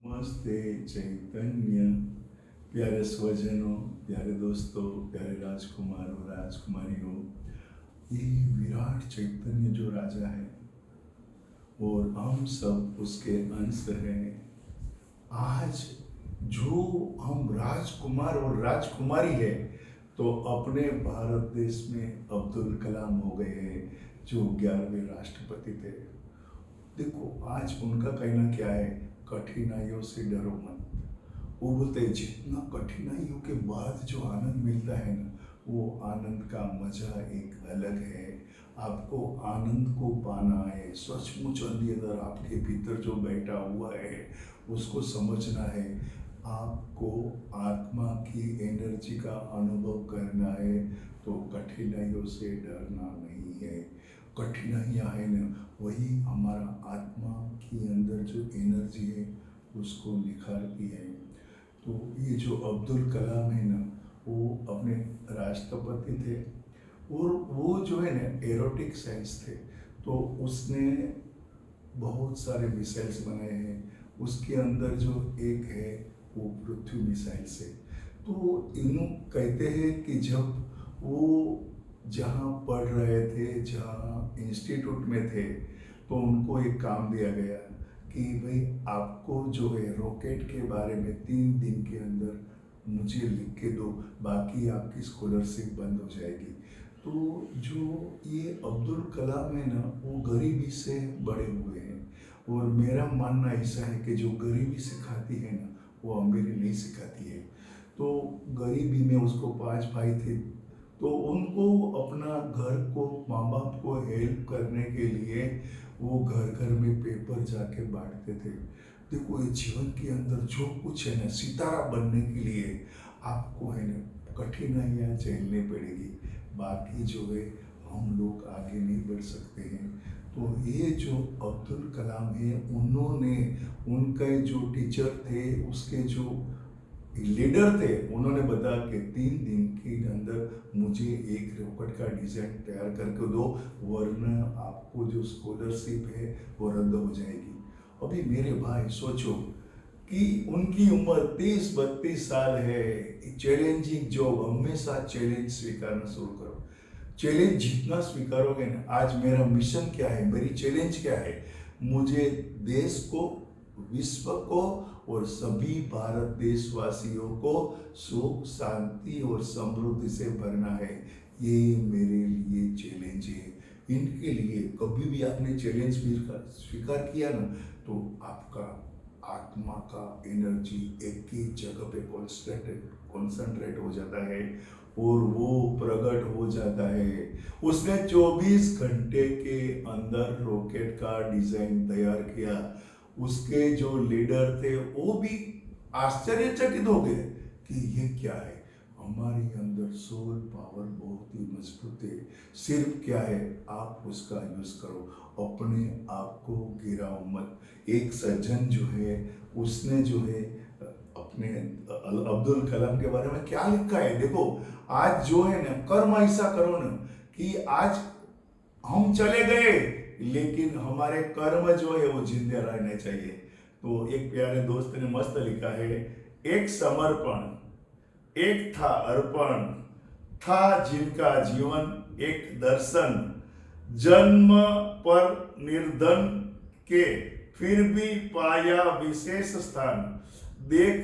नमस्ते चैतन्य। प्यारे स्वजनों, प्यारे दोस्तों, प्यारे राजकुमारों, राजकुमारियों, ये विराट चैतन्य जो राजा है और हम सब उसके अंश हैं। आज जो हम राजकुमार और राजकुमारी है, तो अपने भारत देश में अब्दुल कलाम हो गए हैं, जो 11वें राष्ट्रपति थे। देखो, आज उनका कहना क्या है, कठिनाइयों से डरो मत। वो बोलते हैं जितना कठिनाइयों के बाद जो आनंद मिलता है ना, वो आनंद का मजा एक अलग है। आपको आनंद को पाना है, सचमुच अंदर आपके भीतर जो बैठा हुआ है उसको समझना है। आपको आत्मा की एनर्जी का अनुभव करना है, तो कठिनाइयों से डरना नहीं है। कठिनाइयाँ है ना, वही हमारा आत्मा की अंदर जो एनर्जी है उसको निखारती है। तो ये जो अब्दुल कलाम है ना, वो अपने राष्ट्रपति थे और वो जो है ना एरोटिक साइंस थे। तो उसने बहुत सारे मिसाइल्स बनाए हैं। उसके अंदर जो एक है वो पृथ्वी मिसाइल से। तो इन्हों कहते हैं कि जब वो जहाँ पढ़ रहे थे, जहाँ इंस्टीट्यूट में थे, तो उनको एक काम दिया गया कि भाई आपको जो है रॉकेट के बारे में 3 दिन के अंदर मुझे लिख के दो, बाकी आपकी स्कॉलरशिप बंद हो जाएगी। तो जो ये अब्दुल कलाम है ना, वो गरीबी से बड़े हुए हैं। और मेरा मानना ऐसा है कि जो गरीबी सिखाती है ना, वो अमीरी नहीं सिखाती है। तो गरीबी में उसको 5 भाई थे, तो उनको अपना घर को, माँ बाप को हेल्प करने के लिए वो घर घर में पेपर जाके बांटते थे। देखो, ये जीवन के अंदर जो कुछ है ना, सितारा बनने के लिए आपको है ना कठिनाइयाँ झेलनी पड़ेगी। बाकी जो है हम लोग आगे नहीं बढ़ सकते हैं। तो ये जो अब्दुल कलाम है, उन्होंने, उनके जो टीचर थे, उसके जो लीडर थे, उन्होंने बताया कि 3 दिन के अंदर मुझे एक रॉकेट का डिजाइन तैयार करके दो, वरना आपको जो स्कॉलरशिप है वो रद्द हो जाएगी। अभी मेरे भाई सोचो कि उनकी उम्र 30-32 साल है। चैलेंजिंग जॉब, हमेशा चैलेंज स्वीकारना शुरू करो। चैलेंज जितना स्वीकारोगे ना, आज मेरा मिशन क्या है, मेरी चैलेंज क्या है, मुझे देश को, विश्व को और सभी भारत देशवासियों को सुख, शांति और समृद्धि से भरना है। ये मेरे लिए चैलेंज है। इनके लिए कभी भी आपने चैलेंज स्वीकार किया ना, तो आपका आत्मा का एनर्जी एक ही जगह पे कॉन्सेंट्रेट हो जाता है और वो प्रकट हो जाता है। उसने 24 घंटे के अंदर रॉकेट का डिजाइन तैयार किया। उसके जो लीडर थे वो भी आश्चर्यचकित हो गए कि ये क्या है। हमारे अंदर सोल पावर बहुत ही मजबूत है। सिर्फ क्या है, आप उसका यूज करो, अपने आप को गिराओ मत। एक सज्जन जो है, उसने जो है अपने अब्दुल कलाम के बारे में क्या लिखा है, देखो। आज जो है ना, कर्म ऐसा करो ना कि आज हम चले गए, लेकिन हमारे कर्म जो है वो जिंदे रहने चाहिए। तो एक प्यारे दोस्त ने मस्त लिखा है, एक समर्पण, एक था अर्पण, था जिनका जीवन एक दर्शन, जन्म पर निर्धन के फिर भी पाया विशेष स्थान। देख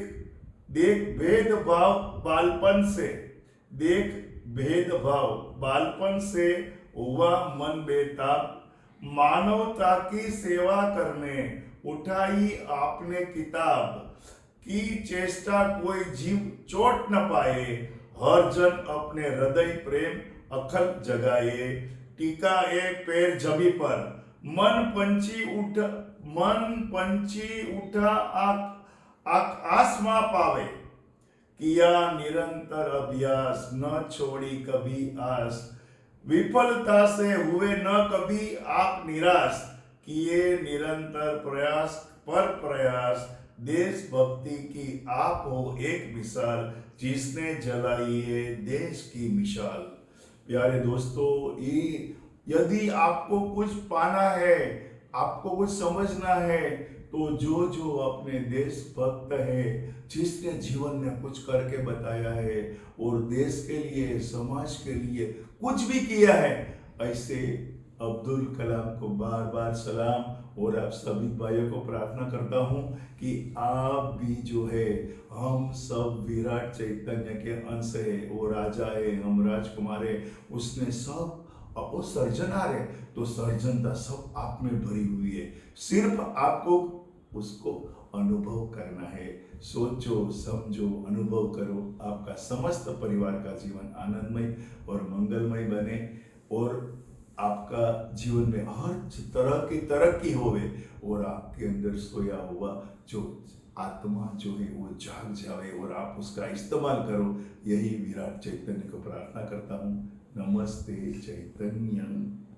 देख भेदभाव बालपन से, देख भेदभाव बालपन से हुआ मन बेताब, मानवता की सेवा करने उठाई आपने किताब, की चेष्टा कोई जीव चोट न पाए, हर जन अपने हृदय प्रेम अखल जगाए, टिकाए पैर जमी पर, मन पंछी उठा आसमां पावे, किया निरंतर अभ्यास न छोड़ी कभी आस, विफलता से हुए न कभी आप निराश, किए निरंतर प्रयास पर प्रयास, देशभक्ति की आप हो एक मिसाल, जिसने जलाई है देश की मिसाल। प्यारे दोस्तों, ये यदि आपको कुछ पाना है, आपको कुछ समझना है, तो जो जो अपने देशभक्त है, जिसने जीवन में कुछ करके बताया है और देश के लिए, समाज के लिए कुछ भी किया है, ऐसे अब्दुल कलाम को बार बार सलाम। और आप सभी भाइयों को प्रार्थना करता हूं कि आप भी जो है, हम सब विराट चैतन्य के अंश है। वो राजा है, हम राजकुमार है। उसने सब, वो सर्जनहार है, तो सर्जनता सब आप में भरी हुई है। सिर्फ आपको उसको अनुभव करना है। सोचो, समझो, अनुभव करो। आपका समस्त परिवार का जीवन आनंदमय और मंगलमय बने और आपका जीवन में हर तरह की तरक्की होवे और आपके अंदर सोया हुआ जो आत्मा जो है वो जाग जाए और आप उसका इस्तेमाल करो। यही विराट चैतन्य को प्रार्थना करता हूँ। नमस्ते चैतन्य।